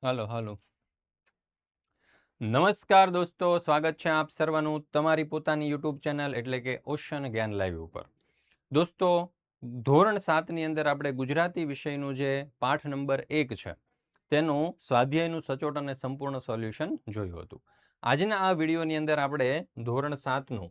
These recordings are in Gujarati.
હાલો હાલો નમસ્કાર દોસ્તો, સ્વાગત છે આપ સર્વનું તમારી પોતાની યુટ્યુબ ચેનલ એટલે કે ઓશન જ્ઞાન લાઈવ ઉપર. દોસ્તો, ધોરણ 7ની અંદર આપણે ગુજરાતી વિષયનું જે પાઠ નંબર 1 છે તેનું સ્વાધ્યાયનું સચોટ અને સંપૂર્ણ સોલ્યુશન જોયું હતું. આજના આ વિડીયોની અંદર આપણે ધોરણ 7નું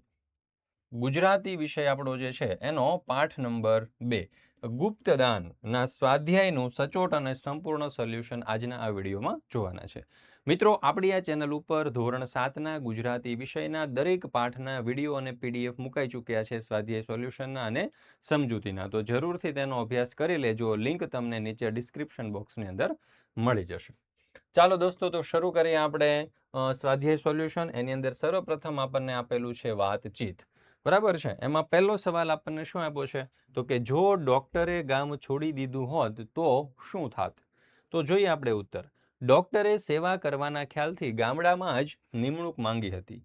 ગુજરાતી વિષય આપણો જે છે એનો પાઠ નંબર 2 ગુપ્તદાનના સ્વાધ્યાયનું સચોટ અને સંપૂર્ણ સોલ્યુશન આજના આ વિડીયોમાં જોવાના છે. મિત્રો, આપણી આ ચેનલ ઉપર ધોરણ 7ના ગુજરાતી વિષયના દરેક પાઠના વિડીયો અને પીડીએફ મુકાઈ ચૂક્યા છે સ્વાધ્યાય સોલ્યુશનના અને સમજૂતીના. તો જરૂરથી તેનો અભ્યાસ કરી લેજો. લિંક તમને નીચે ડિસ્ક્રિપ્શન બોક્સની અંદર મળી જશે. ચાલો દોસ્તો, તો શરૂ કરીએ આપણે સ્વાધ્યાય સોલ્યુશન. એની અંદર સર્વપ્રથમ આપણને આપેલું છે વાતચીત. બરાબર છે. એમાં પહેલો સવાલ આપણને શું આપ્યો છે? તો કે જો ડોક્ટરે ગામ છોડી દીધું હોત તો શું થાત? તો જોઈએ આપણે ઉત્તર. ડોક્ટરે સેવા કરવાના ખ્યાલથી ગામડામાં જ નિમણૂક માંગી હતી,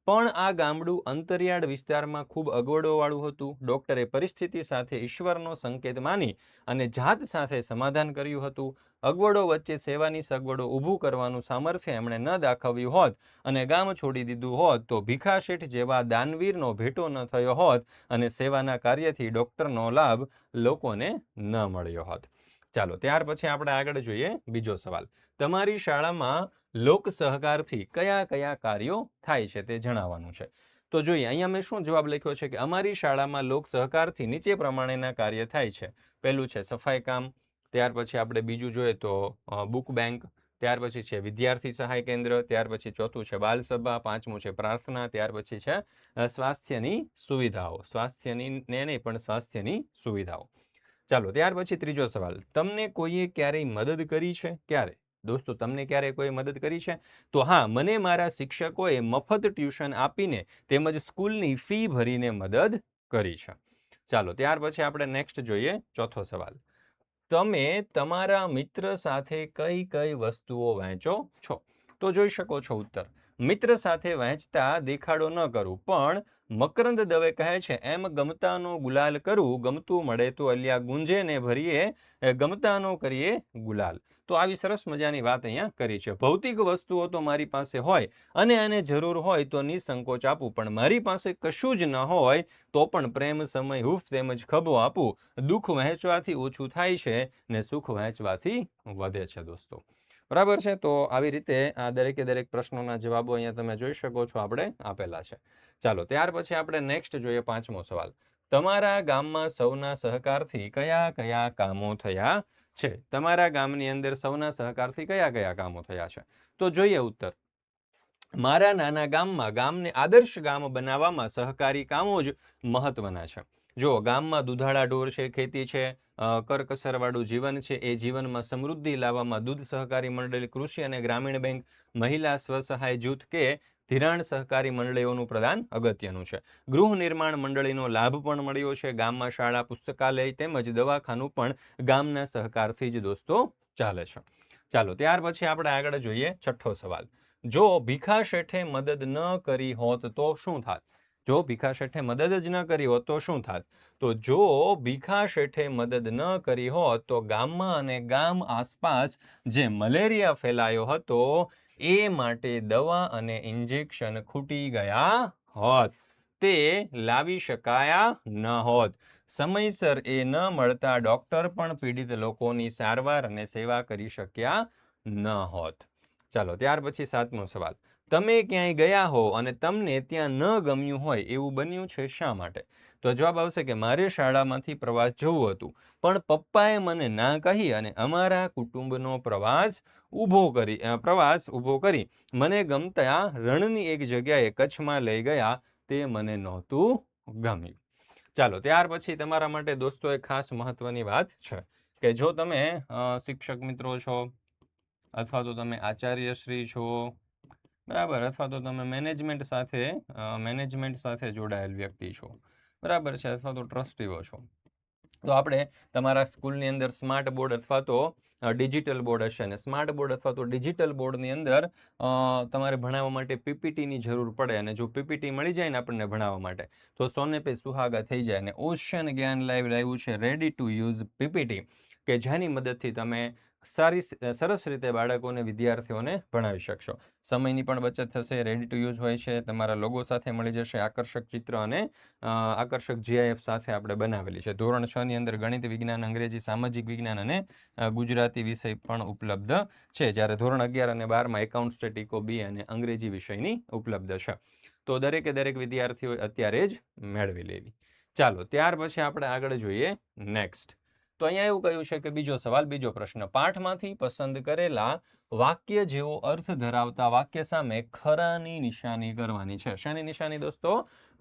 પણ આ ગામડું અંતરિયાળ વિસ્તારમાં ખૂબ અગવડોવાળું હતું. ડોક્ટરે પરિસ્થિતિ સાથે ઈશ્વરનો સંકેત માની અને જાત સાથે સમાધાન કર્યું હતું. અગવડો વચ્ચે સેવાની સગવડો ઊભું કરવાનું સામર્થ્ય એમણે ન દાખવ્યું હોત અને ગામ છોડી દીધું હોત તો ભીખાશેઠ જેવા દાનવીરનો ભેટો ન થયો હોત અને સેવાના કાર્યથી ડોક્ટરનો લાભ લોકોને ન મળ્યો હોત. ચાલો, ત્યાર પછી આપણે આગળ જોઈએ બીજો સવાલ. તમારી શાળામાં લોક સહકારથી કયા કયા કાર્યો થાય છે તે જણાવવાનું છે. તો જોઈએ, અહીંયા મેં શું જવાબ લખ્યો છે કે અમારી શાળામાં લોક સહકારથી નીચે પ્રમાણેના કાર્ય થાય છે. પહેલું છે સફાઈ કામ, ત્યાર પછી આપણે બીજું જોઈએ તો બુક બેંક, ત્યાર પછી છે વિદ્યાર્થી સહાય કેન્દ્ર, ત્યાર પછી ચોથું છે બાલસભા, પાંચમું છે પ્રાર્થના, ત્યાર પછી છે સ્વાસ્થ્યની સુવિધાઓ. સ્વાસ્થ્યની ને નહીં પણ સ્વાસ્થ્યની સુવિધાઓ. ચાલો, ત્યાર પછી ત્રીજો સવાલ. તમને કોઈએ ક્યારેય મદદ કરી છે? ક્યારે? દોસ્તો, તમને ક્યારે કોઈ મદદ કરી છે? તો હા, મને મારા શિક્ષકોએ મફત ટ્યુશન આપીને તેમજ સ્કૂલની ફી ભરીને મદદ કરી છે. ચાલો, ત્યાર પછી આપણે નેક્સ્ટ જોઈએ ચોથો સવાલ. તમે તમારા મિત્ર સાથે કઈ કઈ વસ્તુઓ વહેંચો છો? તો જોઈ શકો છો ઉત્તર. મિત્ર સાથે વહેંચતા દેખાડો ન કરું, પણ મકરંદ દવે કહે છે એમ ગમતાનો ગુલાલ કરું, ગમતું મળે તો અલિયા ગુંજે ને ભરીએ ગમતાનો કરીએ ગુલાલ. તો આવી સરસ મજાની વાત અહીંયા કરી છે. ભૌતિક વસ્તુઓ તો મારી પાસે હોય અને એને જરૂર હોય તો નિસંકોચ આપું, પણ મારી પાસે કશું જ ન હોય તો પણ પ્રેમ, સમય, હૂફ તેમજ ખભો આપું. દુઃખ વહેંચવાથી ઓછું થાય છે ને સુખ વહેંચવાથી વધે છે દોસ્તો. બરાબર છે. તો આવી રીતે આ દરેકે દરેક પ્રશ્નોના જવાબો અહીંયા તમે જોઈ શકો છો આપણે આપેલા છે. ચાલો, ત્યાર પછી આપણે નેક્સ્ટ જોઈએ પાંચમો સવાલ. તમારા ગામમાં સૌના સહકારથી કયા કયા કામો થયા છે? તમારા ગામની અંદર સૌના સહકારથી કયા કયા કામો થયા છે? તો જોઈએ ઉત્તર. મારા નાના ગામમાં ગામને આદર્શ ગામ બનાવવામાં સહકારી કામો જ મહત્વના છે. જો ગામમાં દુધાળા ઢોર છે, ખેતી છે, કરકસરવાળું જીવન છે, એ જીવનમાં સમૃદ્ધિ લાવવામાં દૂધ સહકારી મંડળી, કૃષિ અને ગ્રામીણ બેંક, મહિલા સ્વસહાય જૂથ કે ધિરાણ સહકારી મંડળીઓનું પ્રદાન અગત્યનું છે. ગૃહ નિર્માણ મંડળીનો લાભ પણ મળ્યો છે. ગામમાં શાળા, પુસ્તકાલય તેમજ દવાખાનું પણ ગામના સહકારથી જ દોસ્તો ચાલે છે. ચાલો, ત્યાર પછી આપણે આગળ જોઈએ છઠ્ઠો સવાલ. જો ભીખા શેઠે મદદ ન કરી હોત તો શું થાત? જો ભીખા શેઠે મદદ જ ન કરી હોત તો શું થાત? તો જો ભીખા શેઠે મદદ ન કરી હોત તો ગામમાં અને ગામ આસપાસ જે મલેરિયા ફેલાયો હતો એ માટે દવા અને ઇન્જેક્શન ખૂટી ગયા હોત. તે લાવી શકાયા ન હોત. સમયસર એ ન મળતા ડોક્ટર પણ પીડિત લોકોની સારવાર અને સેવા કરી શક્યા ન હોત. ચાલો, ત્યાર પછી સાતમો સવાલ. તમે ક્યાંય ગયા હો અને તમને ત્યાં ન ગમ્યું હોય એવું બન્યું છે, શા માટે? તો જવાબ આવશે કે મારે શાળામાંથી પ્રવાસ જવું હતું, પણ પપ્પાએ મને ના કહી અને અમારા કુટુંબનો પ્રવાસ ઊભો કરી મને ગમતા રણની એક જગ્યાએ કચ્છમાં લઈ ગયા. તે મને નહોતું ગમ્યું. ચાલો, ત્યાર પછી તમારા માટે દોસ્તો એક ખાસ મહત્વની વાત છે કે જો તમે શિક્ષક મિત્રો છો અથવા તો તમે આચાર્યશ્રી છો, બરાબર, અથવા તો તમે મેનેજમેન્ટ સાથે જોડાયેલ વ્યક્તિ છો, બરાબર છે, અથવા તો ટ્રસ્ટીઓ છો, તો આપણે તમારા સ્કૂલની અંદર સ્માર્ટ બોર્ડ અથવા તો ડિજિટલ બોર્ડ હશે ને સ્માર્ટ બોર્ડ અથવા તો ડિજિટલ બોર્ડની અંદર તમારે ભણાવવા માટે પીપીટીની જરૂર પડે અને જો પીપીટી મળી જાય ને આપણને ભણાવવા માટે તો સોને પે સુહાગા થઈ જાય. અને ઓશન જ્ઞાન લાઈવ લાવ્યું છે રેડી ટુ યુઝ પીપીટી કે જેની મદદથી તમે સરસ રીતે બાળકોને વિદ્યાર્થીઓને ભણાવી શકશો. સમયની પણ બચત થશે, રેડી ટુ યુઝ હોય છે, તમારા લોગો સાથે મળી જશે, આકર્ષક ચિત્ર અને આકર્ષક GIF સાથે આપણે બનાવેલી છે. ધોરણ 6 ની અંદર ગણિત, વિજ્ઞાન, અંગ્રેજી, સામાજિક વિજ્ઞાન અને ગુજરાતી વિષય પણ ઉપલબ્ધ છે. જ્યારે ધોરણ 11 અને 12માં એકાઉન્ટ, સ્ટેટિકો બી અને અંગ્રેજી વિષયની ઉપલબ્ધ છે. તો દરેકે દરેક વિદ્યાર્થીઓ અત્યારે જ મેળવી લેવી. ચાલો ત્યાર પછી આપણે આગળ જોઈએ નેક્સ્ટ. તો અહીંયા એવું કહ્યું છે કે બીજો સવાલ, બીજો પ્રશ્ન, પાઠમાંથી પસંદ કરેલા વાક્ય જેવો અર્થ ધરાવતા વાક્ય સામે ખરાની નિશાની કરવાની છે. શાની નિશાની દોસ્તો?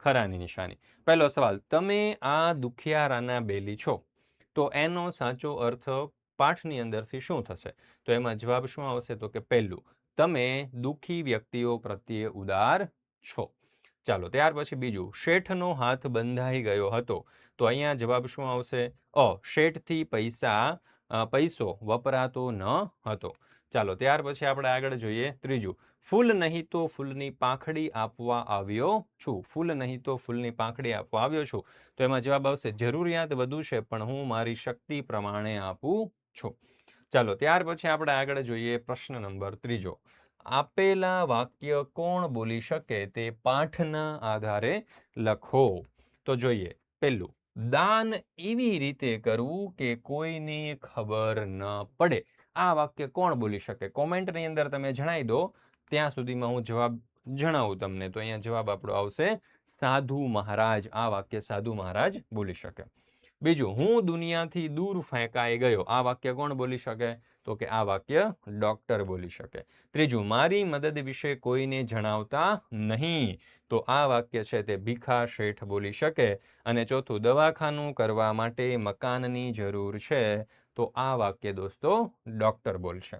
ખરાની નિશાની. પહેલો સવાલ, તમે આ દુખિયારાના બેલી છો, તો એનો સાચો અર્થ પાઠની અંદરથી શું થશે? તો એમાં જવાબ શું આવશે? તો કે પહેલું, તમે દુઃખી વ્યક્તિઓ પ્રત્યે ઉદાર છો. ચાલો ત્યાર પછી બીજું, શેઠનો હાથ બંધાઈ ગયો હતો, તો અહીંયા જવાબ શું આવશે? શેઠથી પૈસો વપરાતો ન હતો. ચાલો ત્યાર પછી આપણે આગળ જોઈએ ત્રીજું, ફૂલ નહીં તો ફૂલની પાંખડી આપવા આવ્યો છું. ફૂલ નહીં તો ફૂલની પાંખડી આપવા આવ્યો છું, તો એમાં જવાબ આવશે જરૂરિયાત વધુ છે પણ હું મારી શક્તિ પ્રમાણે આપું છું. ચાલો ત્યાર પછી આપણે આગળ જોઈએ પ્રશ્ન નંબર ત્રીજો, આપેલા વાક્ય કોણ બોલી શકે તે પાઠના આધારે લખો. તો જોઈએ પહેલું, દાન એવી રીતે કરવું કે કોઈને ખબર ન પડે. આ વાક્ય કોણ બોલી શકે? કોમેન્ટની અંદર તમે જણાવી દો, ત્યાં સુધીમાં હું જવાબ જણાવું તમને. તો અહીંયા જવાબ આપણો આવશે સાધુ મહારાજ. આ વાક્ય સાધુ મહારાજ બોલી શકે. બીજું, હું દુનિયાથી દૂર ફેંકાઈ ગયો. આ વાક્ય કોણ બોલી શકે? તો કે આ વાક્ય ડોક્ટર બોલી શકે. ત્રીજું, મારી મદદ વિશે કોઈને જણાવતા નહીં. તો આ વાક્ય છે તે ભીખા શેઠ બોલી શકે. અને ચોથું, દવાખાનું કરવા માટે મકાનની જરૂર છે. તો આ વાક્ય દોસ્તો ડોક્ટર બોલશે.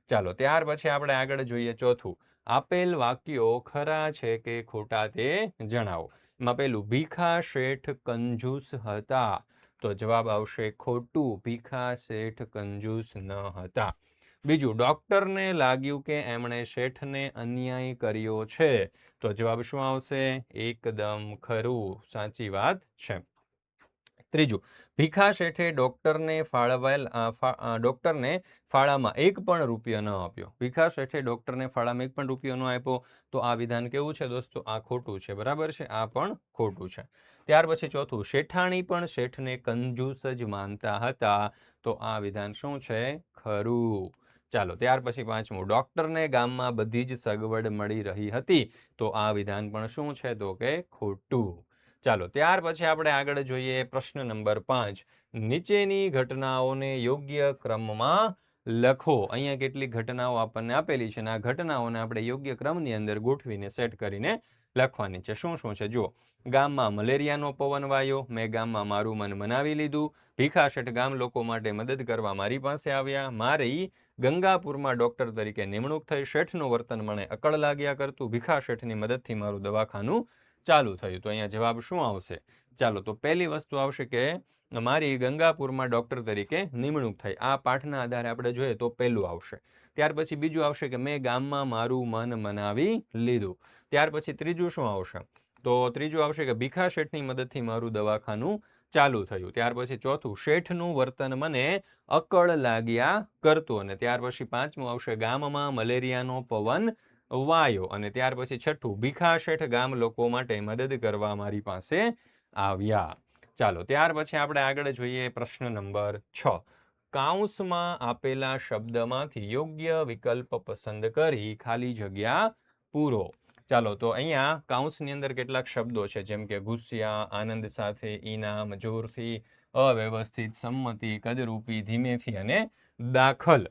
ચાલો ત્યાર પછી આપણે આગળ જોઈએ ચોથું, આપેલ વાક્યો ખરા છે કે ખોટા તે જણાવો. એમાં પેલું, ભીખા શેઠ કંજૂસ હતા, તો જવાબ આવશે ખોટું, ભીખા શેઠ કંજૂસ ન હતા. બીજું, ડોક્ટરને લાગ્યું કે એમણે શેઠને અન્યાય કર્યો છે, તો જવાબ શું આવશે? એકદમ ખરું, સાચી વાત છે. ત્રીજું, ભીખા શેઠે ડોક્ટરને ફાળામાં એક પણ રૂપિયો ન આપ્યો. ભીખા શેઠે ડોક્ટરને ફાળામાં એક પણ રૂપિયો ન આપ્યો, તો આ વિધાન કેવું છે દોસ્તો? આ ખોટું છે. બરાબર છે, આ પણ ખોટું છે. ત્યાર પછી ચોથું, શેઠાણી પણ શેઠને કંજૂસ જ માનતા હતા, તો આ વિધાન શું છે? ખરું. ચાલો ત્યાર પછી પાંચમું, ડોક્ટરને ગામમાં બધી જ સગવડ મળી રહી હતી, તો આ વિધાન પણ શું છે? તો કે ખોટું. ચાલો ત્યાર પછી આપણે આગળ જોઈએ પ્રશ્ન નંબર 5, નીચેની ઘટનાઓને યોગ્ય ક્રમમાં લખો. અહીંયા કેટલીક ઘટનાઓ આપણને આપેલી છે અને આ ઘટનાઓને આપણે યોગ્ય ક્રમની અંદર ગોઠવીને સેટ કરીને લખવાની છે. શું શું છે જુઓ. ગામમાં મલેરિયાનો પવન વાયો, મેં ગામમાં મારું મન મનાવી લીધું, ભીખા શેઠ ગામ લોકો માટે મદદ કરવા મારી પાસે આવ્યા, મારી ગંગાપુરમાં ડોક્ટર તરીકે નિમણૂક થઈ, શેઠનું વર્તન મને અકળ લાગ્યા કરતું, ભીખા શેઠની મદદથી મારું દવાખાનું ચાલુ થયું. તો અહીંયા જવાબ શું આવશે? ચાલો તો પહેલી વસ્તુ આવશે કે મારી ગંગાપુરમાં ડોક્ટર તરીકે નિમણૂક થઈ. આ પાઠના આધારે આપણે જોઈએ તો પહેલું આવશે. ત્યાર પછી બીજું આવશે કે મેં ગામમાં મારું મન મનાવી લીધું. ત્યાર પછી ત્રીજું શું આવશે? તો ત્રીજું આવશે કે ભીખા શેઠની મદદથી મારું દવાખાનું ચાલુ થયું. ત્યાર પછી ચોથું, શેઠનું વર્તન મને અકળ લાગ્યા કરતું. અને ત્યાર પછી પાંચમું આવશે, ગામમાં મલેરિયાનો પવન વાયો. અને ત્યાર પછી છઠ્ઠું, ભીખા શેઠ ગામ લોકો માટે મદદ કરવા મારી પાસે આવ્યા. ચાલો ત્યાર પછી આપણે આગળ જોઈએ પ્રશ્ન નંબર 6, કાઉન્સમાં આપેલા શબ્દમાંથી યોગ્ય વિકલ્પ પસંદ કરી ખાલી જગ્યા પૂરો. ચાલો તો અહીંયા કાઉન્સની અંદર કેટલાક શબ્દો છે, જેમ કે ગુસ્સ્યા, આનંદ સાથે, ઇનામ, જોરથી, અવ્યવસ્થિત, સંમતિ, કદરૂપી, ધીમેથી અને દાખલ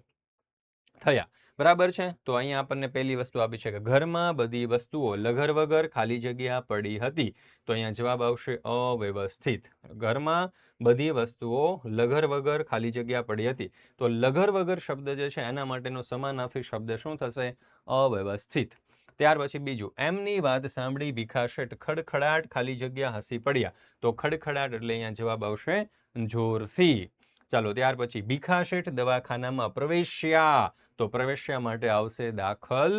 થયા. બરાબર છે. તો અહીંયા આપણને પહેલી વસ્તુ આપી છે કે ઘરમાં બધી વસ્તુઓ લઘર વગર ખાલી જગ્યા પડી હતી, તો અહીંયા જવાબ આવશે અવ્યવસ્થિત. ઘરમાં બધી વસ્તુઓ લઘર વગર ખાલી જગ્યા પડી હતી, તો લઘર વગર શબ્દ જે છે એના માટેનો સમાનાર્થી શબ્દ શું થશે? અવ્યવસ્થિત. ત્યાર પછી બીજું, એમની વાત સાંભળી ભીખા શેઠ ખડખડાટ ખાલી જગ્યા હસી પડ્યા, તો ખડખડાટ એટલે અહીંયા જવાબ આવશે જોરથી. ચાલો ત્યાર પછી ભીખા શેઠ દવાખાનામાં પ્રવેશ્યા, તો પ્રવેશ્યા માટે આવશે દાખલ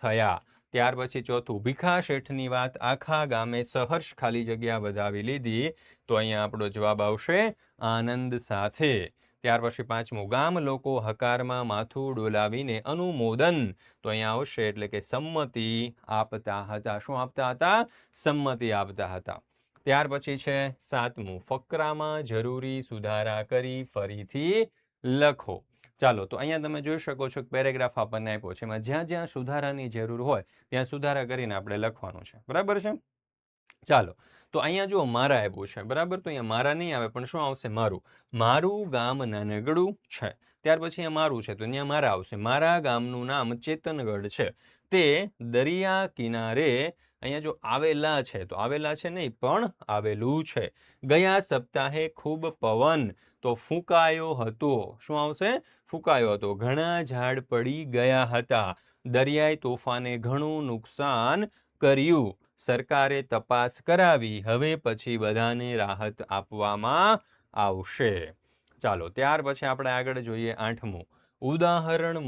થયા. ત્યાર પછી ચોથું, ભીખા શેઠની વાત આખા ગામે સહર્ષ ખાલી જગ્યા વધાવી લીધી, તો અહીંયા આપણો જવાબ આવશે આનંદ સાથે. ત્યાર પછી પાંચમું, ગામ લોકો હકારમાં માથું ડોલાવીને અનુમોદન, તો અહીંયા આવશે એટલે કે સંમતિ આપતા હતા. શું આપતા હતા? સંમતિ આપતા હતા. ત્યાર પછી છે સાતમું, ફકરામાં જરૂરી સુધારા કરી ફરીથી લખો. ચાલો, તો અહીંયા તમે જોઈ શકો છો પેરેગ્રાફ આપણને આપ્યો છે, એમાં જ્યાં જ્યાં સુધારાની જરૂર હોય ત્યાં સુધારા કરીને આપણે લખવાનું છે. બરાબર છે? ચાલો, તો અહીંયા જો મારા આપ્યું છે, બરાબર, તો અહીંયા મારા નહીં આવે પણ શું આવશે? મારું. મારું ગામ નાનગડું છે. ત્યાર પછી અહીંયા મારું છે, તો અહીંયા મારા આવશે. મારા ગામનું નામ ચેતનગઢ છે. તે દરિયા કિનારે, અહીંયા જો આવેલા છે તો આવેલા છે નહીં પણ આવેલું છે. ગયા સપ્તાહે ખૂબ પવન, તો ફૂંકાયો હતો. શું આવશે? ફૂંકાયો હતો. ઘણા ઝાડ પડી ગયા હતા. દરિયાઈ તોફાને ઘણું નુકસાન કર્યું. સરકારે તપાસ કરાવી. હવે પછી બધાને રાહત આપવામાં આવશે. ચાલો, ત્યાર પછી આપણે આગળ જોઈએ આઠમું, ઉદાહરણ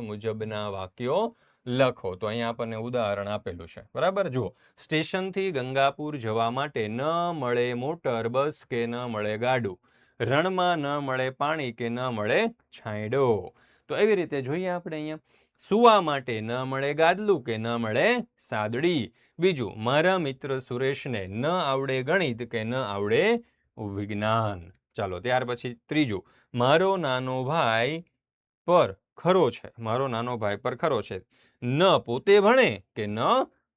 મુજબના વાક્યો લખો. તો અહીંયા આપણને ઉદાહરણ આપેલું છે. બરાબર, જુઓ, સ્ટેશનથી ગંગાપુર જવા માટે ન મળે મોટર બસ કે ન મળે ગાડું, રણમાં ન મળે પાણી કે ન મળે છાંયડો. તો એવી રીતે જોઈએ આપણે અહીંયા, સુવા માટે ન મળે ગાદલું કે ન મળે સાદડી. બીજું, મારા મિત્ર સુરેશને ન આવડે ગણિત કે ન આવડે વિજ્ઞાન. ચાલો, ત્યાર પછી ત્રીજું, મારો નાનો ભાઈ પર ખરો છે. મારો નાનો ભાઈ પર ખરો છે. ન પોતે ભણે કે ન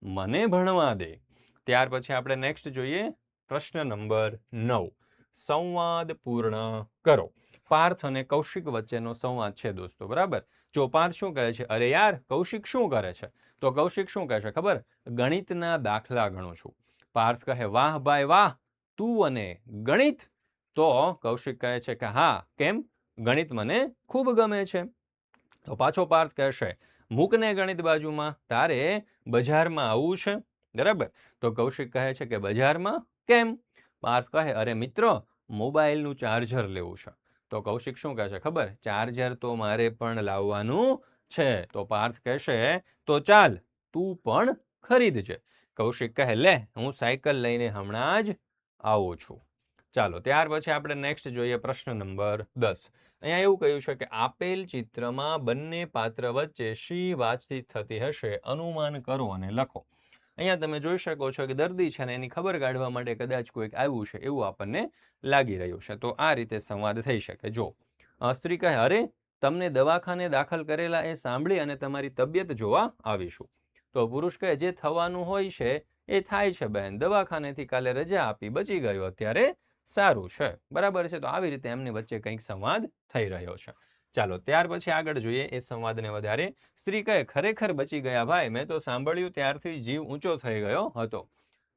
મને ભણવા દે. ત્યાર પછી આપણે નેક્સ્ટ જોઈએ પ્રશ્ન નંબર 9, સંવાદ પૂર્ણ કરો. પાર્થ અને કૌશિક વચ્ચેનો સંવાદ છે દોસ્તો. બરાબર, જો પાર્થ શું કહે છે? અરે યાર, કૌશિક શું કરે છે? તો કૌશિક શું કહે છે ખબર? ગણિતના દાખલા ગણું છું. પાર્થ કહે, વાહ ભાઈ વાહ, તું અને ગણિત? તો કૌશિક કહે છે કે હા, કેમ? ગણિત મને ખૂબ ગમે છે. તો પાછો પાર્થ કહેશે, મૂકને ગણિત બાજુમાં, તારે બજારમાં આવવું છે. બરાબર, તો કૌશિક કહે છે કે બજારમાં કેમ? પાર્થ કહે, અરે મિત્ર, મોબાઈલનું ચાર્જર લેવું છે. તો કૌશિક શું કહે છે ખબર? ચાર્જર તો મારે પણ લાવવાનું છે. તો પાર્થ કહેશે, તો ચાલ, તું પણ ખરીદજે. કૌશિક કહે, લે, હું સાયકલ લઈને હમણાં જ આવું છું. ચાલો, ત્યાર પછી આપણે નેક્સ્ટ જોઈએ પ્રશ્ન નંબર 10. અહીંયા એવું કહ્યું છે કે આપેલ ચિત્રમાં બંને પાત્ર વચ્ચે શી વાતચીત થતી હશે, અનુમાન કરો અને લખો. અહીંયા તમે જોઈ શકો છો કે દર્દી છે ને એની ખબર કાઢવા માટે કદાચ કોઈક આવ્યું છે એવું આપણને લાગી રહ્યું છે. તો આ રીતે સંવાદ થઈ શકે. જો સ્ત્રી કહે, અરે, તમને દવાખાને દાખલ કરેલા એ સાંભળી અને તમારી તબિયત જોવા આવીશું. તો પુરુષ કહે, જે થવાનું હોય છે એ થાય છે બહેન, દવાખાનેથી કાલે રજા આપી બચી ગયો, અત્યારે સારું છે. બરાબર છે, તો આવી રીતે એમની વચ્ચે કંઈક સંવાદ થઈ રહ્યો છે. ચાલો, ત્યાર પછી આગળ જોઈએ એ સંવાદને વધારે. સ્ત્રી કહે, ખરેખર બચી ગયા ભાઈ, મેં તો સાંભળ્યું ત્યારથી જીવ ઊંચો થઈ ગયો હતો.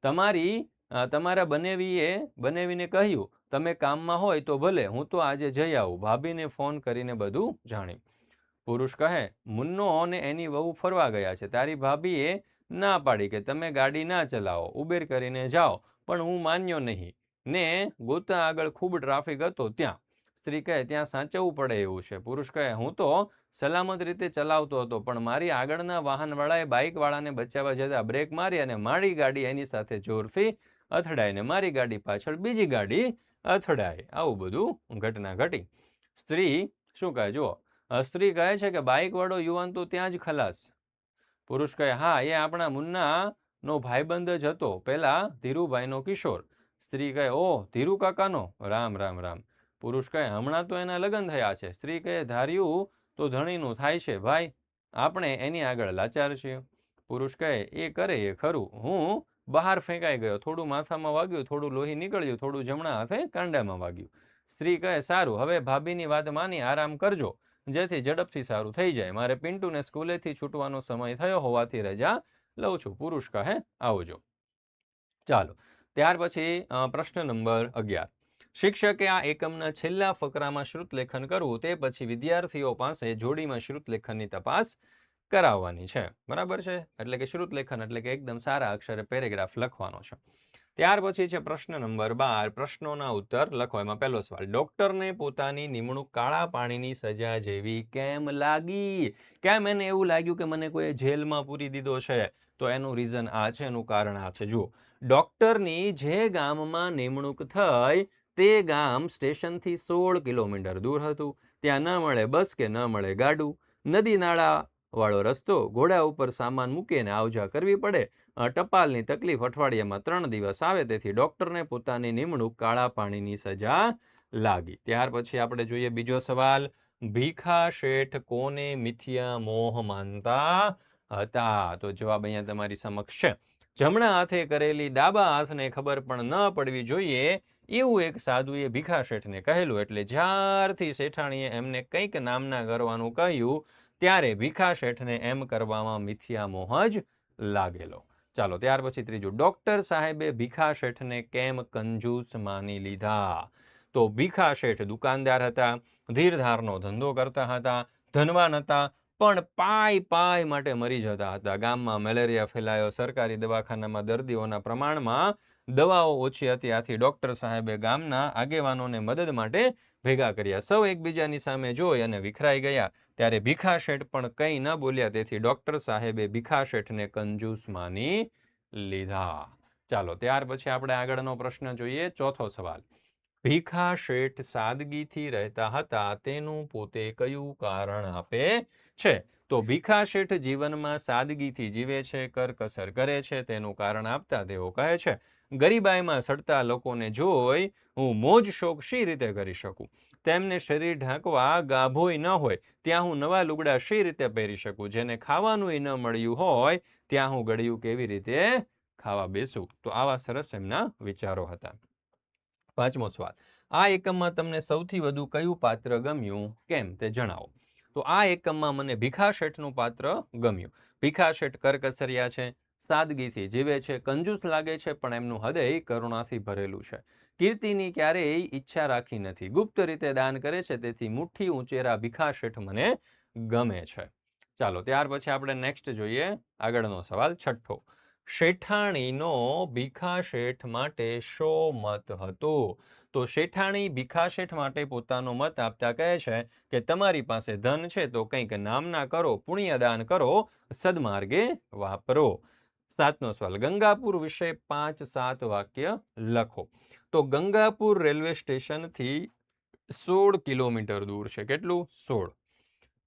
તમારા બનેવીને કહ્યું, તમે કામમાં હોય તો ભલે, હું તો આજે જઈ આવું, ભાભીને ફોન કરીને બધું જાણ્યું. પુરુષ કહે, મુન્નો અને એની વહુ ફરવા ગયા છે. તારી ભાભીએ ના પાડી કે તમે ગાડી ના ચલાવો, ઉબેર કરીને જાઓ, પણ હું માન્યો નહીં ને ગોતા આગળ ખૂબ ટ્રાફિક હતો ત્યાં. સ્ત્રી કહે, ત્યાં સાચવવું પડે એવું છે. પુરુષ કહે, હું તો સલામત રીતે ચલાવતો હતો, પણ મારી આગળના વાહનવાળાએ બાઇકવાળાને બચાવવા જતા બ્રેક મારી અને મારી ગાડી એની સાથે જોરથી અથડાઈને મારી ગાડી પાછળ બીજી ગાડી અથડાઈ. આવું બધું ઘટના ઘટી. સ્ત્રી શું કહે? જુઓ, સ્ત્રી કહે છે કે બાઇકવાળો યુવાન તો ત્યાં જ ખલાસ. પુરુષ કહે, હા, એ આપણા મુન્નાનો ભાઈબંધ જ હતો, પેલા ધીરુભાઈનો કિશોર. સ્ત્રી કહે, ઓહ, ધીરુ કાકાનો? રામ રામ રામ. પુરુષ કહે, હમણાં તો એના લગ્ન થયા છે. સ્ત્રી કહે, ધાર્યું તો ધણીનું થાય છે ભાઈ, આપણે એની આગળ લાચાર છીએ. પુરુષ કહે, એ કરે એ ખરું, હું બહાર ફેંકાઈ ગયો, થોડું માથામાં વાગ્યું, થોડું લોહી નીકળ્યું, થોડું જમણા હાથે કાંડામાં વાગ્યું. સ્ત્રી કહે, સારું, હવે ભાભીની વાત માની આરામ કરજો, જેથી ઝડપથી સારું થઈ જાય. મારે પિન્ટુને સ્કૂલેથી છૂટવાનો સમય થયો હોવાથી રજા લઉં છું. પુરુષ કહે, આવજો. ચાલો, ત્યાર પછી પ્રશ્ન નંબર 11. શિક્ષકે આ એકમના છેલ્લા ફકરામાં શ્રુતલેખન કરવું, તે પછી વિદ્યાર્થીઓ પાસે જોડીમાં શ્રુતલેખનની તપાસ કરાવવાની છે. બરાબર છે, એટલે કે શ્રુતલેખન એટલે કે એકદમ સારા અક્ષરે પેરેગ્રાફ લખવાનો છે. ત્યાર પછી છે પ્રશ્ન નંબર 12, પ્રશ્નોના ઉત્તર લખો. એમાં પહેલો સવાલ, ડોક્ટરને પોતાની નિમણૂક કાળા પાણીની સજા જેવી કેમ લાગી? કેમ એને એવું લાગ્યું કે મને કોઈ જેલમાં પૂરી દીધો છે? તો એનું રીઝન આ છે, એનું કારણ આ છે. જુઓ, ડોક્ટરની જે ગામમાં નિમણૂક થઈ તે ગામ સ્ટેશનથી 16 કિલોમીટર દૂર હતું. ત્યાં ન મળે બસ કે ન મળે ગાડું. નદી નાળા વાળો રસ્તો, ઘોડા ઉપર સામાન મૂકીને આવજા કરવી પડે. ટપાલની તકલીફ, અઠવાડિયામાં 3 દિવસ આવે. તેથી ડોક્ટરને પોતાની નિમણૂક કાળા પાણીની સજા લાગી. ત્યાર પછી આપણે જોઈએ બીજો સવાલ. ભીખા શેઠ કોને મિથ્યા મોહ માનતા હતા? તો જવાબ અહીંયા તમારી સમક્ષ છે. જમણા હાથે કરેલી ડાબા હાથને ખબર પણ ન પડવી જોઈએ એવું એક સાધુએ ભીખા શેઠને કહેલું. એટલે જ્યારથી શેઠાણીએ એમને કંઈક નામના કરવાનું કહ્યું ત્યારે ભીખા શેઠને એમ કરવામાં મિથ્યા મોહ જ લાગેલો. ચાલો ત્યાર પછી ત્રીજું. ડોક્ટર સાહેબે ભીખા શેઠને કેમ કંજૂસ માની લીધા? તો ભીખા શેઠ દુકાનદાર હતા, ધીરધારનો ધંધો કરતા હતા, ધનવાન હતા, પણ પાય માટે મરી જતા હતા. ગામમાં મેલેરિયા ફેલાયો, સરકારી દવાખાનામાં દર્દીઓના પ્રમાણમાં દવાઓ ઓછી હતી. આથી ડોક્ટર સાહેબે ગામના આગેવાનોને મદદ માટે ભેગા કર્યા. સૌ એકબીજાની સામે જોઈ અને વિખરાઈ ગયા. ત્યારે ભીખા શેઠ પણ કંઈ ન બોલ્યા. તેથી ડોક્ટર સાહેબે ભીખા શેઠને કંજૂસ માની લીધા. ચાલો ત્યાર પછી આપણે આગળનો પ્રશ્ન જોઈએ. ચોથો સવાલ. ભીખા શેઠ સાદગીથી રહેતા હતા, તેનું પોતે કયું કારણ આપે છે? તો ભીખા શેઠ જીવનમાં સાદગીથી જીવે છે, કરકસર કરે છે. તેનું કારણ આપતા તેઓ કહે છે, ગરીબાઈમાં સડતા લોકોને જોઈ હું મોજ શોખ શી રીતે કરી શકું? તેમને શરીર ઢાંકવા ગાભોય ન હોય ત્યાં હું નવા લુગડા શી રીતે પહેરી શકું? જેને ખાવાનુંય ન મળ્યું હોય ત્યાં હું ગળ્યું કેવી રીતે ખાવા બેસું? તો આવા સરસ એમના વિચારો હતા. પાંચમો સવાલ. આ એકમમાં તમને સૌથી વધુ કયું પાત્ર ગમ્યું, કેમ તે જણાવો? તો આ એકમમાં મને ભીખા શેઠનું પાત્ર ગમ્યું. ભીખા શેઠ કરકસરિયા છે, સાદગીથી જીવે છે, કંજૂસ લાગે છે, પણ એમનું હૃદય કરુણાથી ભરેલું છે. કીર્તિની ક્યારેય ઈચ્છા રાખી નથી, ગુપ્ત રીતે દાન કરે છે. તેથી મુઠ્ઠી ઊંચેરા ભીખા શેઠ મને ગમે છે. ચાલો ત્યાર પછી આપણે નેક્સ્ટ જોઈએ આગળનો સવાલ. છઠ્ઠો. શેઠાણીનો ભીખા શેઠ માટે શો મત હતો? તો શેઠાણી ભીખા શેઠ માટે પોતાનો મત આપતા કહે છે કે તમારી પાસે ધન છે તો કંઈક નામના કરો, પુણ્યદાન કરો, સદમાર્ગે વાપરો. સાતનો સવાલ. ગંગાપુર વિશે 5-7 વાક્ય લખો. તો ગંગાપુર રેલવે સ્ટેશનથી 16 કિલોમીટર દૂર છે. કેટલું? 16.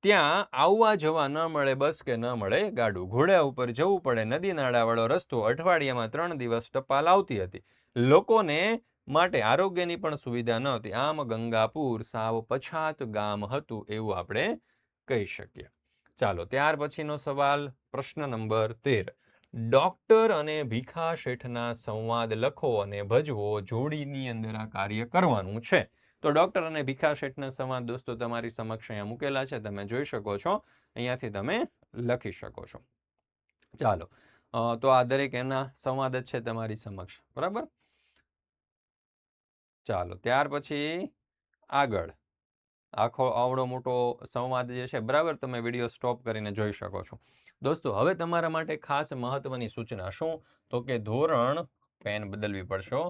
ત્યાં આવવા જવા ન મળે બસ કે ન મળે ગાડું, ઘોડા ઉપર જવું પડે, નદી નાળાવાળો રસ્તો, અઠવાડિયામાં 3 દિવસ ટપાલ આવતી હતી. લોકોને માટે આરોગ્યની પણ સુવિધા ન હતી. આમ ગંગાપુર સાવ પછાત ગામ હતું એવું આપણે કહી શકીએ. ચાલો ત્યાર પછીનો સવાલ, પ્રશ્ન નંબર 13. ડોક્ટર અને ભીખા શેઠના સંવાદ લખો અને ભજવો. જોડીની અંદર આ કાર્ય કરવાનું છે. તો ડોક્ટર અને ભીખા શેઠના સંવાદ દોસ્તો તમારી સમક્ષ અહીંયા મૂકેલા છે, તમે જોઈ શકો છો. અહીંયાથી તમે લખી શકો છો. ચાલો તો આ દરેક એના સંવાદ જ છે તમારી સમક્ષ, બરાબર. ચાલો ત્યાર પછી આગળ આખો આવડો મોટો સંવાદ જે છે, બરાબર, તમે વિડીયો સ્ટોપ કરીને જોઈ શકો છો. દોસ્તો હવે તમારા માટે ખાસ મહત્વની સૂચના. શું? તો કે ધોરણ, પેન બદલવી પડશે.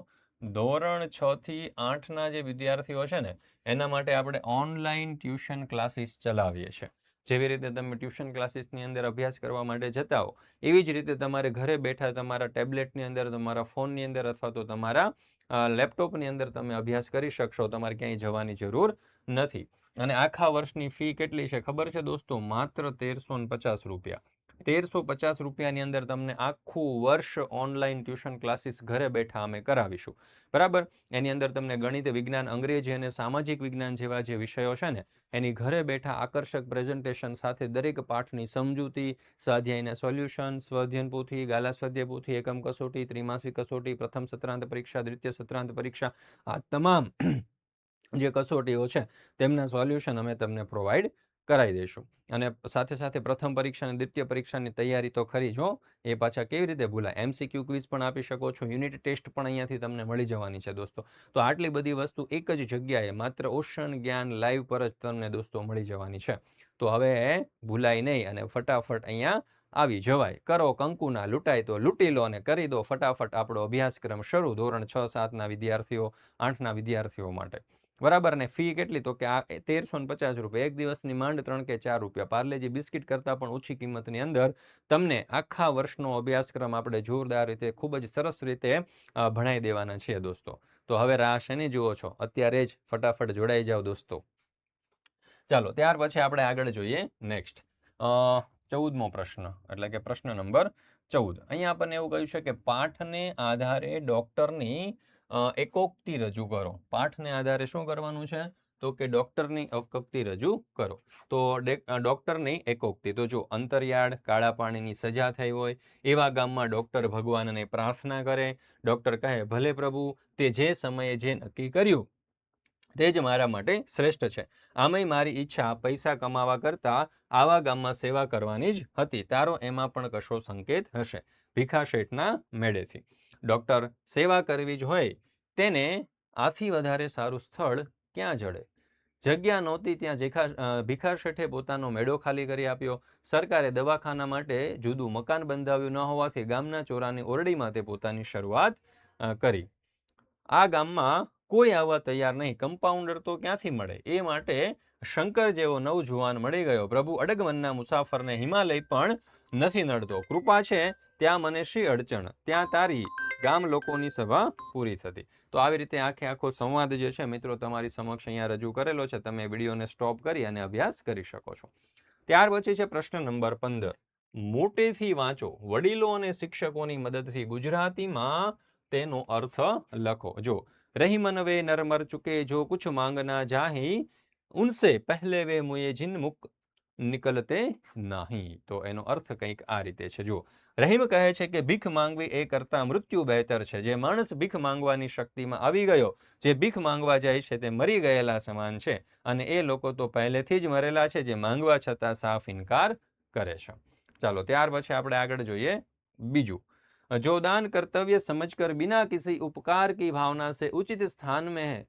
ધોરણ 6 થી 8ના જે વિદ્યાર્થીઓ છે ને એના માટે આપણે ઓનલાઈન ટ્યુશન ક્લાસીસ ચલાવીએ છીએ. જેવી રીતે તમે ટ્યુશન ક્લાસીસની અંદર અભ્યાસ કરવા માટે જતા હો એવી જ રીતે તમારે ઘરે બેઠા તમારા ટેબ્લેટની અંદર, તમારા ફોનની અંદર અથવા તો તમારા લેપટોપની અંદર તમે અભ્યાસ કરી શકશો. તમારે ક્યાંય જવાની જરૂર નથી. અને આખા વર્ષની ફી કેટલી છે ખબર છે દોસ્તો? માત્ર 1350 રૂપિયા. 1350 રૂપિયાની અંદર તમને આખું વર્ષ ઓનલાઈન ટ્યુશન ક્લાસીસ ઘરે બેઠા અમે કરાવીશું, બરાબર. એની અંદર તમને ગણિત, વિજ્ઞાન, અંગ્રેજી અને સામાજિક વિજ્ઞાન જેવા જે વિષયો છે ને એની ઘરે બેઠા આકર્ષક પ્રેઝન્ટેશન સાથે દરેક પાઠની સમજૂતી, સ્વાધ્યાયના સોલ્યુશન, સ્વઅધ્યયન પોથી, ગાલા સ્વાધ્યાય પોથી, એકમ કસોટી, ત્રિમાસિક કસોટી, પ્રથમ સત્રાંત પરીક્ષા, દ્વિતીય સત્રાંત પરીક્ષા, આ તમામ જે કસોટીઓ છે તેમના સોલ્યુશન અમે તમને પ્રોવાઈડ કરાવી દઈશું. અને સાથે સાથે પ્રથમ પરીક્ષા અને દ્વિતીય પરીક્ષાની તૈયારી તો ખરી જ હો, એ પાછા કેવી રીતે ભૂલાય. MCQ ક્વિઝ પણ આપી શકો છો, યુનિટ ટેસ્ટ પણ અહીંયાથી તમને મળી જવાની છે દોસ્તો. તો આટલી બધી વસ્તુ એક જ જગ્યાએ માત્ર ઓશન જ્ઞાન લાઈવ પર જ તમને દોસ્તો મળી જવાની છે. તો હવે ભૂલાય નહીં અને ફટાફટ અહીંયા આવી જવાય. કરો કંકુના, લૂંટાય તો લૂંટી લો અને કરી દો ફટાફટ આપણો અભ્યાસક્રમ શરૂ ધોરણ 6-7ના વિદ્યાર્થીઓ, 8ના વિદ્યાર્થીઓ માટે, બરાબર. ને ફી કેટલી? તો કે આ 1350 રૂપિયા. એક દિવસની માંડ 3 કે 4 રૂપિયા. પાર્લેજી બિસ્કિટ કરતાં પણ ઓછી કિંમતની અંદર તમને આખા વર્ષનો અભ્યાસક્રમ આપણે જોરદાર રીતે, ખૂબ જ સરસ રીતે ભણાવી દેવાના છીએ દોસ્તો. તો હવે રાહ શેની જુઓ છો? અત્યારે જ ફટાફટ જોડાઈ જાઓ દોસ્તો. ચાલો ત્યાર પછી આપણે આગળ જોઈએ નેક્સ્ટ 14મો પ્રશ્ન, એટલે કે પ્રશ્ન નંબર 14. અહીંયા આપણને એવું કહ્યું છે કે પાઠને આધારે ડોક્ટરની એકોક્તિ રજૂ કરો. પાઠને આધારે શું કરવાનું છે? તો કે ડોક્ટરની એકોક્તિ રજૂ કરો. તો ડોક્ટરની એકોક્તિ, તો જો અંતરિયાળ, કાળા પાણીની સજા થઈ હોય એવા ગામમાં ડોક્ટર ભગવાનને પ્રાર્થના કરે. ડોક્ટર કહે, ભલે પ્રભુ, તે જે સમયે જે નક્કી કર્યું તે જ મારા માટે શ્રેષ્ઠ છે. આમાંય મારી ઈચ્છા પૈસા કમાવા કરતાં આવા ગામમાં સેવા કરવાની જ હતી. તારો એમાં પણ કશો સંકેત હશે. ભીખા શેઠના મેળેથી. ડોક્ટર, સેવા કરવી જ હોય તેને આથી વધારે સારું સ્થળ ક્યાં જડે? જગ્યા નહોતી ત્યાં ભીખા શેઠે પોતાનો મેળો ખાલી કરી આપ્યો. સરકારે દવાખાના માટે જુદું મકાન બંધાવ્યું ન હોવાથી ગામના ચોરાની ઓરડીમાં તે પોતાની શરૂઆત કરી. આ ગામમાં કોઈ આવવા તૈયાર નહીં. કમ્પાઉન્ડર તો ક્યાંથી મળે? એ માટે શંકર જેવો નવજુવાન મળી ગયો. પ્રભુ, અડગમનના મુસાફરને હિમાલય પણ નથી નડતો. કૃપા છે ત્યાં મને શી અડચણ? ત્યાં તારી ગામ લોકોની સભા પૂરી થતી. તો આવી રીતે આખો સંવાદ જે છે મિત્રો તમારી સમક્ષ અહીંયા રજૂ કરેલો છે. તમે વિડીયોને સ્ટોપ કરી અને અભ્યાસ કરી શકો છો. ત્યાર પછી છે પ્રશ્ન નંબર 15. મોટેથી વાંચો. વડીલો અને શિક્ષકોની મદદથી ગુજરાતીમાં તેનો અર્થ લખો. જો રહીમન વે નરમર ચુકે જો કુછ માંગના જાહી ઉનસે પહેલે વે મુએ જીન મુક નિકલતે નહીં. તો એનો અર્થ કંઈક આ રીતે છે. જો રહીમ કહે છે કે ભીખ માંગવી એ કરતાં મૃત્યુ બહેતર છે. જે માણસ ભીખ માંગવાની શક્તિમાં આવી ગયો, જે ભીખ માંગવા જાય છે તે મરી ગયેલા સમાન છે, અને એ લોકો તો પહેલેથી જ મરેલા છે જે માંગવા છતાં સાફ ઇનકાર કરે છે. ચાલો ત્યાર પછી આપણે આગળ જોઈએ બીજું. जो दान कर्तव्य समझकर बिना किसी उपकार की भावना से उचित स्थान में है,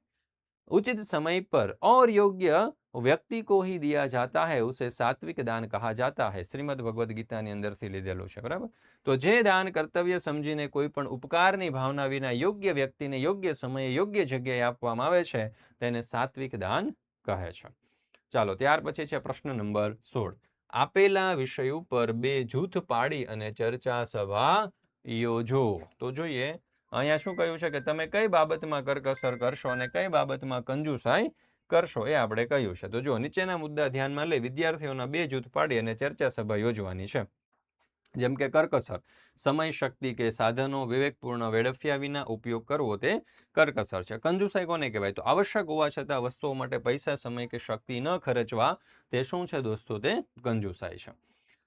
उचित समय पर और योग्य व्यक्ति को ही दिया जाता है उसे सात्विक दान कहा जाता है. શ્રીમદ ભગવદ્ ગીતાની અંદરથી લીધેલું છે, બરાબર. તો જે દાન કર્તવ્ય સમજીને કોઈ પણ ઉપકારની ભાવના વિના યોગ્ય વ્યક્તિને યોગ્ય સમયે યોગ્ય જગ્યાએ આપવામાં આવે છે તેને સાત્વિક દાન કહે છે. ચાલો ત્યાર પછી છે પ્રશ્ન નંબર 16. આપેલા વિષય ઉપર બે જૂથ પાડી અને ચર્ચા સભા યોજો. તો જોઈએ અહીંયા શું કહ્યું છે કે તમે કઈ બાબતમાં કરકસર કરશો અને કઈ બાબતમાં કંજુસાઈ કરશો એ આપણે કહ્યું છે. તો જો નીચેના મુદ્દા ધ્યાનમાં લઈ વિદ્યાર્થીઓના બે જૂથ પાડી અને ચર્ચા સભા યોજવાની છે. જેમ કે કરકસર, સમય, શક્તિ કે સાધનો વિવેકપૂર્ણ વેડફ્યા વિના ઉપયોગ કરવો તે કરકસર છે. કંજુસાઈ કોને કહેવાય? તો આવશ્યક હોવા છતાં વસ્તુઓ માટે પૈસા, સમય કે શક્તિ ન ખર્ચવા તે શું છે દોસ્તો? તે કંજુસાઈ છે.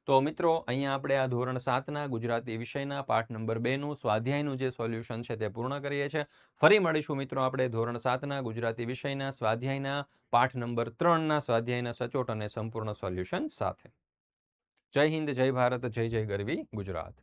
તો મિત્રો અહીંયા આપણે આ ધોરણ 7ના ગુજરાતી વિષયના પાઠ નંબર 2નું સ્વાધ્યાયનું જે સોલ્યુશન છે તે પૂર્ણ કરીએ છીએ. ફરી મળીશું મિત્રો આપણે ધોરણ 7ના ગુજરાતી વિષયના સ્વાધ્યાયના પાઠ નંબર 3ના સ્વાધ્યાયના સચોટ અને સંપૂર્ણ સોલ્યુશન સાથે. જય હિન્દ, જય ભારત, જય જય ગરવી ગુજરાત.